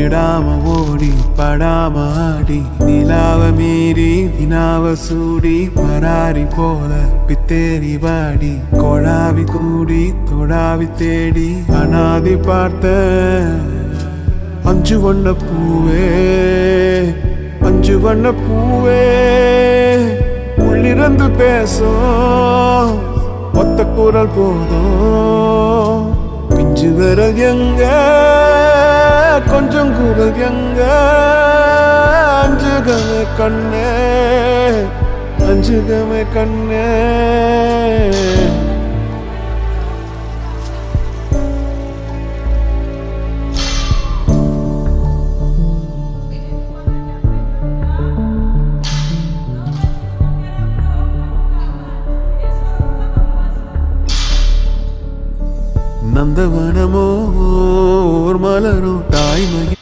விடாம ஓடி படாம ஆடி நிலாவ மீறி வினாவ சூடி பராரி போல பித்தேரி வாடி கொழாவி கூடி தொடாவி தேடி அனாதி பார்த்த அஞ்சு வண்ண பூவே அஞ்சு வண்ண பூவே உள்ளிருந்து பேசும் ஒத்த குரல் போதும் பிஞ்சு விரல் எங்க கொஞ்சம் குரல் எங்க அஞ்சுகமே கண்ணே அஞ்சுகமே கண்ணே நந்தவனமோ மலரும் தாய்மகி